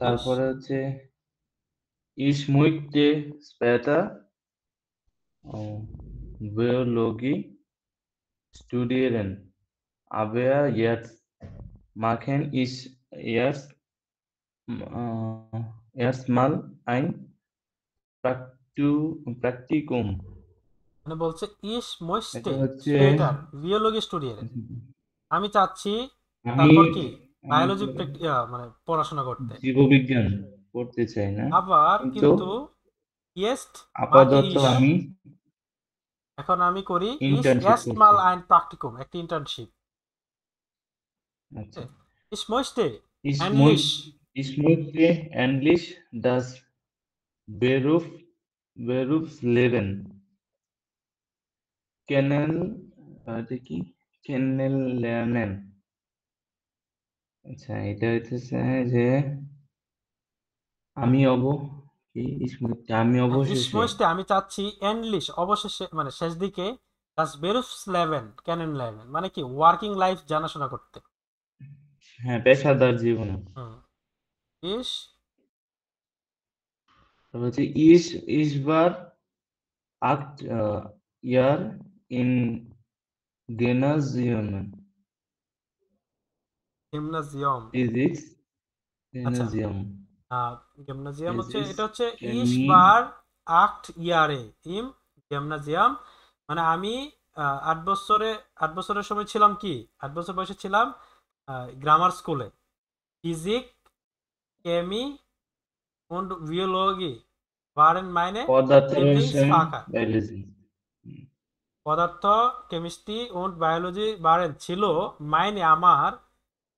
তারপরে হচ্ছে Ich möchte später Biologie studieren, aber jetzt machen ich erstmal ein Praktikum. মানে বলছে ইস এটা মোস্টে হচ্ছে স্পেটার বিয়োলজি স্টুডিয়ারে আমি চাচ্ছি আমি তারপর কি আমি বায়োলজি তো মানে পড়াশোনা করতে জীববিজ্ঞান পড়তে চাই না, আবার কিন্তু কিন্তু ইয়েস্ট মাকে আপাতত ইস আমি এখন আমি করি ইস ইন্টার্নশিপ এস্ট করছি। মাল আইন প্রাকটিকুম একটা ইন্টার্নশিপ আচ্ছা, ইস মোস্টে ich অ্যানলিশ ich möchte endlich das Berufsleben এটা কি kennenlernen। আচ্ছা, এটা হইতেছে যে আমি আমি ইস অবশেষে মোস্টে আমি চাচ্ছি অ্যানলিশ অবশেষে মানে শেষ দিকে দাস বেরুফসলেভেন কেনেনলেভেন মানে কি ওয়ার্কিং লাইফ জানাশোনা করতে হ্যাঁ পেশাদার জীবন। হুম ইস তারপর হচ্ছে ich war 8 Jahr in Gymnasium জিমনাজিয়াম Physics আচ্ছা Gymnasium জিমনাজিয়াম হচ্ছে Physics এটা হচ্ছে ইস Chemie বার আট ইয়ারে ইম জিমনাজিয়াম মানে আমি 8 বছরের সময় ছিলাম কি 8 বছর বয়সে ছিলাম গ্রামার স্কুলে physique কেমি und Biologie waren meine পদার্থ রসায়ন Lieblingsfächer বায়োলজি। পদার্থ কেমিস্ট্রি und বায়োলজি waren ছিল মাইনে আমার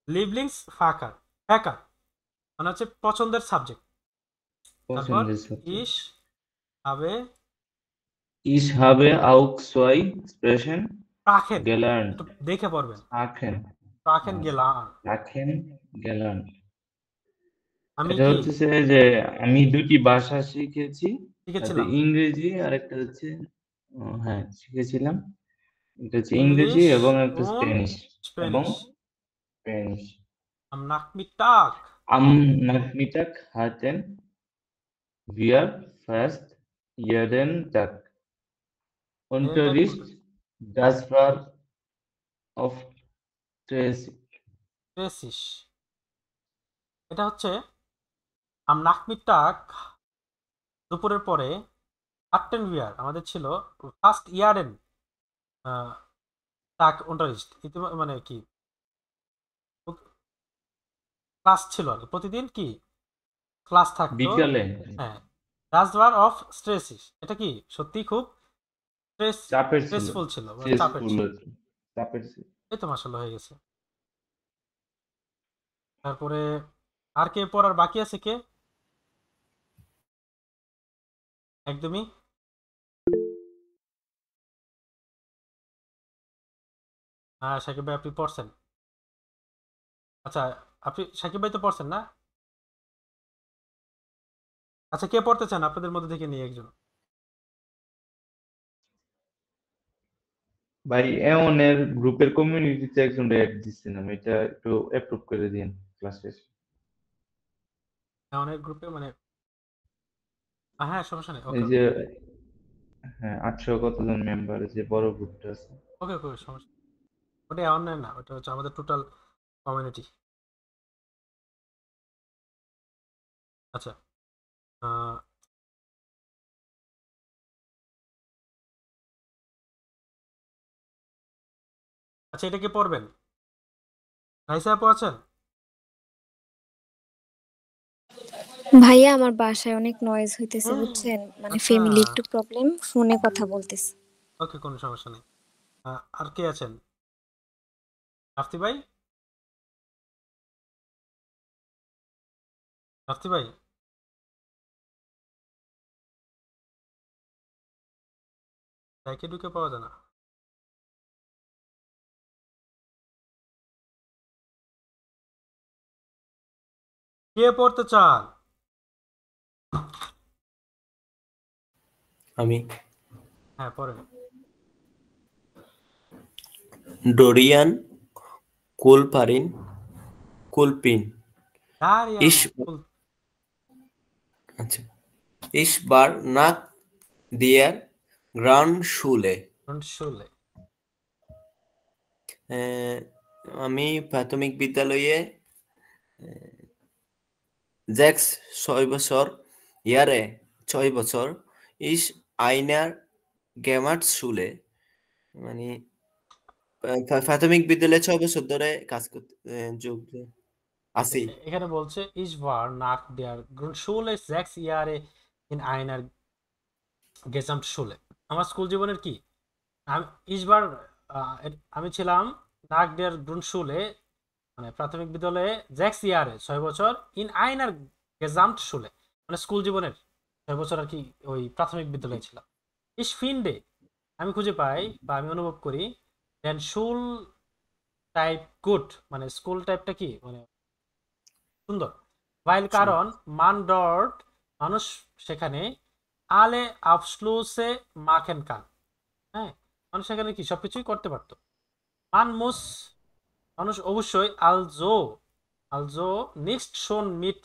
লিভলিংস ফ্যাকার মানে হচ্ছে পছন্দের সাবজেক্ট তারপর পছন্দের সাবজেক্ট। ইস হবে Ich habe auch zwei Sprachen প্রাখেন gelernt একটু দেখে পড়বেন Sprachen প্রাখেন গেলাম Sprachen gelernt আমি এটা কি হচ্ছে যে আমি দুটি ভাষা শিখেছি, একটা শিখেছিলাম ইংরেজি আর একটা হচ্ছে হ্যাঁ শিখেছিলাম, এটা হচ্ছে ইংরেজি ইংলিশ এবং একটা und স্প্যানিশ এবং Spanish Spanish. am Nachmittag Am Nachmittag hatten wir fast jeden Tag Unterricht, das war oft stressig। Precis এটা হচ্ছে am Nachmittag দুপুরের পরে আটটেন বিয়ার আমাদের ছিল ফার্স্ট ইয়ারেন টাক unterricht মানে কি ক্লাস ছিল আর কি, প্রতিদিন কি ক্লাস থাকতো বিকালে হ্যাঁ রাজবার অফ স্ট্রেসিস এটা কি সত্যি খুব চাপের ছিল, স্ট্রেসফুল ছিল বা চাপের stressful ছিল চাপের ছিল। এই তো মাসাল্লাহ হয়ে গেছে তারপরে আর কে পড়ার বাকি আছে কে একদমই হ্যাঁ সাকিব ভাই আপনি পড়ছেন আচ্ছা আপনি সাকিব ভাই তো পড়ছেন না আচ্ছা কে পড়তে চান আপনাদের মধ্যে থেকে নিয়ে একজন ভাই এমনের গ্রুপের কমিউনিটিতে একজন অ্যাড দিচ্ছিলাম, এটা একটু অ্যাপ্রুভ করে দিন ক্লাস শেষে। অনেক গ্রুপে মানে হ্যাঁ সমস্যা নেই এই ওকে যে হ্যাঁ 800 কতজন মেম্বার যে বড় গ্রুপটা আছে। ওকে ওকে সমস্যা ওটা অনলাইন না ওটা হচ্ছে আমাদের টোটাল কমিউনিটি আচ্ছা আহ, আচ্ছা এটা কি পড়বেন রাইসা আপু আছেন ভাইয়া আমার বাসায় অনেক নয়েজ হইতেছে বুঝছেন মানে আচ্ছা ফ্যামিলি একটু প্রবলেম ফোনে কথা বলতেছে ওকে কোনো সমস্যা নেই আর কে আছেন রাফতি ভাই রাফতি ভাই তাইকে ঢুকে পাওয়া যায় না কে পড়তে চান আমি হ্যাঁ পড়েন ডোরিয়ান কুলপিন দাঁড়িয়ে Ich- আচ্ছা Ich war nach der Grundschule Grundschule আমি প্রাথমিক বিদ্যালয়ে 6 বছর ইয়ারে 6 বছর ইস আইনার গেমার্টসschule মানে প্রাথমিক বিদ্যালয়ে 6 বছর ধরে কাজ করতে যোগ আছি। এখানে বলছে ich war nach der Grundschule 6 Jahre in einer Gesamtschule আমার স্কুল জীবনের কি ich war আমি ছিলাম nach der Grundschule মানে প্রাথমিক বিদ্যালয়ে 6 Jahre 6 বছর in einer Gesamtschule মানে স্কুল জীবনের 6 বছর আর কি ওই প্রাথমিক বিদ্যালয়ে ছিলাম। ich finde আমি খুঁজে পাই বা আমি অনুভব করি den Schul টাইপ গুড মানে স্কুল টাইপটা কি মানে সুন্দর weil কারণ মান ডট মানুষ সেখানে আলে আফসলুসে মাখেন কান হ্যাঁ মানুষ সেখানে কি সবকিছুই করতে পারতো মান মুস মানুষ অবশ্যই আলজো নিক্সট শোন মিট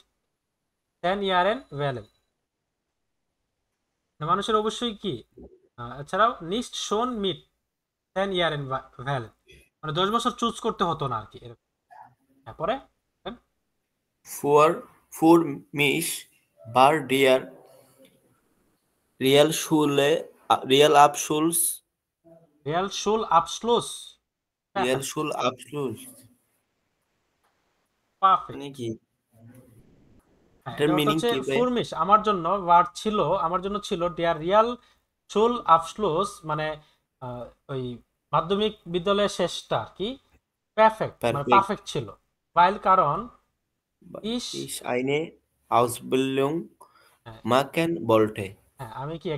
10 ইয়ারেন ভ্যালেন মানুষের অবশ্যই কি এছাড়াও নিক্সট শোন মিট 10 ইয়ারেন ভ্যালেন মানে 10 বছর চুজ করতে হতো না আর কি এরকম। হ্যাঁ পরে für mich war der Realschulabschluss Realschulabschluss perfect মানে কি হ্যাঁ এটার এটা মিনিং হচ্ছে কি ভাই? ফুরমিশ আমার জন্য ছিল দেয়ার রিয়াল শুল আফসলুস মানে ওই মাধ্যমিক বিদ্যালয়ের শেষটা আর কি পারফেক্ট মানে Perfekt. পারফেক্ট ছিল weil কারণ ich Ich eine Ausbildung হ্যাঁ machen wollte. হ্যাঁ আমি কি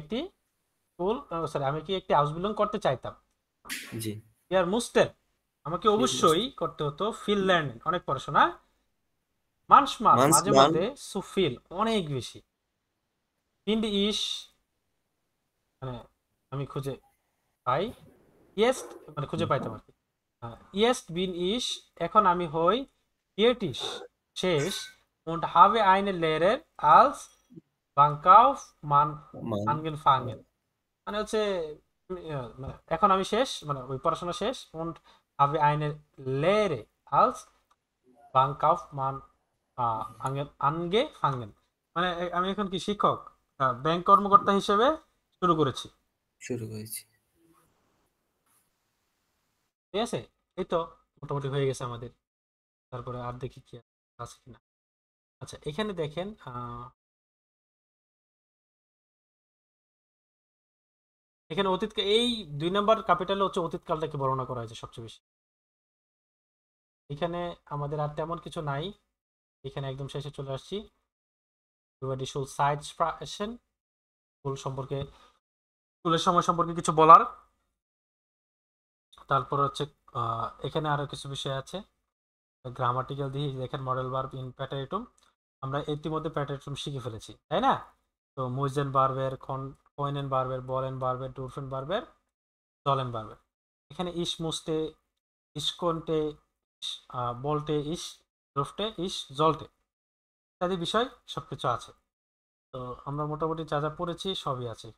একটি আউসবিলং করতে চাইতাম জি ইয়ার মুস্টেন আমাকে অবশ্যই করতে হতো ফিল লার্নিং অনেক পড়াশোনা মানসমাল মাঝে Manchmal মধ্যে সুফিল অনেক বেশি finde ich মানে আমি খুঁজে পাই ইয়েস্ট মানে খুঁজে পাইতাম আর কি ইয়েস্ট বিন ইশ এখন আমি হই fertig শেষ und habe eine Lehre als Bankkaufmann angefangen মানে হচ্ছে মানে এখন আমি শেষ মানে ওই পড়াশোনা শেষ und habe eine Lehre als Bankkaufmann angefangen মানে আমি এখন কি শিক্ষক ব্যাংক কর্মকর্তা হিসেবে শুরু করেছি। ঠিক আছে এই তো মোটামুটি হয়ে গেছে আমাদের তারপরে আর দেখি কি আছে কিনা। আচ্ছা এখানে দেখেন এখানে এই 2 নাম্বার ক্যাপিটালে হচ্ছে অতীতকালটাকে বর্ণনা করা হয়েছে সবচেয়ে বেশি। এখানে আমাদের আর তেমন কিছু নাই, এখানে একদম শেষে চলে আসছি। everybody should side expression school সম্পর্কে স্কুলের সময় সম্পর্কে কিছু বলার। তারপর হচ্ছে এখানে আরো কিছু বিষয় আছে গ্রামাটিক্যাল দিয়ে দেখেন মডেল ভার্ব ইন প্যাটারিটুম আমরা ইতিমধ্যে প্যাটারিটুম শিখে ফেলেছি তাই না? তো মুইজেন ভার্বের কয়েনেন ভার্বের বলেন ভার্বের ডুরফেন ভার্বের জলেন ভার্বের এখানে ইস মুস্টে ইসকন্টে বলটে ইস ডুফটে ইস জলটে ইত্যাদি বিষয় সবকিছু আছে। তো আমরা মোটামুটি যা যা পড়েছি সবই আছে।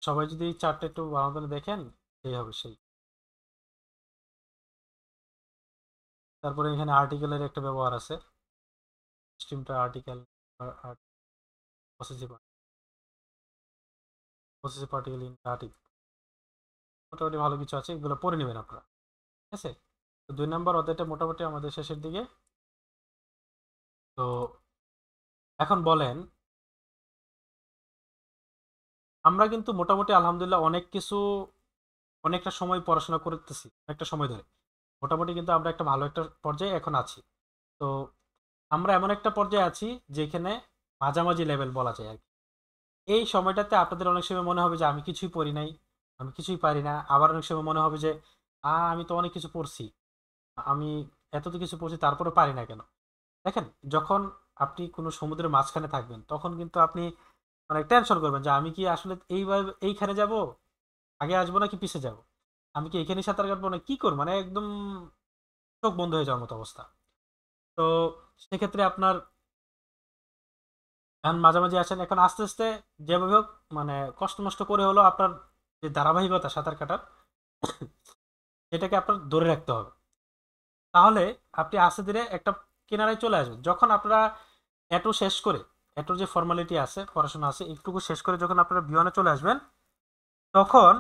সবাই যদি এই চারটা একটু ভালো করে দেখেন সেই হবে সেই। তারপরে এখানে আর্টিকেলের একটা ব্যবহার আছে, স্ট্রিমটা article possessive particle in article মোটামুটি ভালো কিছু আছে, এগুলো পড়ে নেবেন আপনারা। ঠিক আছে, তো 2 নাম্বার অধ্যায়টা মোটামুটি আমাদের শেষের দিকে। তো এখন বলেন আমরা কিন্তু মোটামুটি আলহামদুলিল্লাহ অনেক কিছু অনেকটা সময় পড়াশোনা করতেছি, অনেকটা সময় ধরে মোটামুটি কিন্তু আমরা একটা ভালো একটা পর্যায়ে এখন আছি। তো আমরা এমন একটা পর্যায়ে আছি যেখানে মাঝামাঝি লেভেল বলা যায় আর কি। এই সময়টাতে আপনাদের অনেক সময় মনে হবে যে আমি কিছুই পড়ি নাই, আমি কিছুই পারি না। আবার অনেক সময় মনে হবে যে আমি তো অনেক কিছু পড়ছি, আমি এত কিছু পড়ছি তারপরে পারি না কেন। দেখেন যখন আপনি কোনো সমুদ্রের মাঝখানে থাকবেন তখন কিন্তু আপনি মানে টেনশন করবেন যে আমি কি আসলে এইভাবে এইখানে যাব, আগে আসবো নাকি পিছে যাব, আমি কি এখানে সাঁতার কাটবো না কি করবো, মানে একদম চোখ বন্ধ হয়ে যাওয়ার মতো অবস্থা। তো সেক্ষেত্রে আপনার এখন মাঝামাঝি আছেন, এখন আস্তে আস্তে যেভাবে হোক মানে কষ্ট মষ্ট করে হলো আপনার যে ধারাবাহিকতা সাঁতার কাটার এটাকে আপনার ধরে রাখতে হবে। তাহলে আপনি আস্তে ধীরে একটা কিনারায় চলে আসবেন। যখন আপনারা এটু শেষ করে, এটুর যে ফর্মালিটি আছে, পড়াশোনা আছে, একটুকু শেষ করে যখন আপনারা বিওয়ানে চলে আসবেন, তখন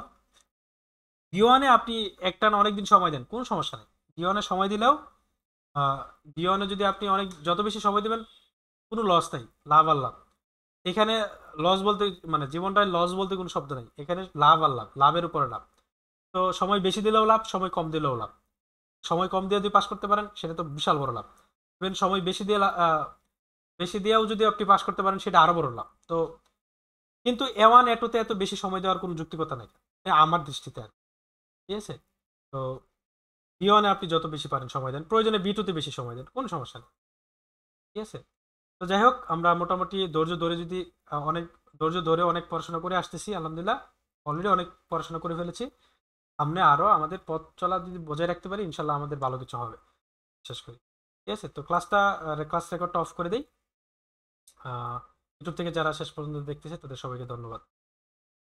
বিওয়ানে আপনি একটানা অনেকদিন সময় দেন, কোনো সমস্যা নেই। বিওয়ানে সময় দিলেও বিওয়ানে যদি আপনি অনেক যত বেশি সময় দেবেন কোনো লস নেই, লাভ আর লাভ। এখানে লস বলতে মানে জীবনটায় লস বলতে কোনো শব্দ নেই, এখানে লাভ আর লাভ, লাভের উপরে লাভ। তো সময় বেশি দিলেও লাভ, সময় কম দিলেও লাভ। সময় কম দিয়ে যদি পাস করতে পারেন সেটা তো বিশাল বড় লাভ। ইভেন সময় বেশি দিয়ে বেশি দিয়েও যদি আপনি পাস করতে পারেন সেটা আরো বড় লাভ। তো কিন্তু এ1 এ2 তে এত বেশি সময় দেওয়ার কোনো যুক্তিকতা নেই আমার দৃষ্টিতে আর কি। ঠিক আছে? তো বি1 এ আপনি যত বেশি পারেন সময় দেন, প্রয়োজনে বি2 তে বেশি সময় দেন, কোনো সমস্যা নেই। ঠিক আছে? তো যাই হোক, আমরা মোটামুটি ধৈর্য ধরে যদি অনেক ধৈর্য ধরে অনেক পড়াশোনা করে আসতেছি, আলহামদুলিল্লাহ অলরেডি অনেক পড়াশোনা করে ফেলেছি। সামনে আরো আমাদের পথ চলা যদি বজায় রাখতে পারি ইনশাল্লাহ আমাদের ভালো কিছু হবে, বিশেষ করি। ঠিক আছে? তো ক্লাস রেকর্ডটা অফ করে দেই। ইউটিউব থেকে যারা শেষ পর্যন্ত দেখতেছে তাদের সবাইকে ধন্যবাদ।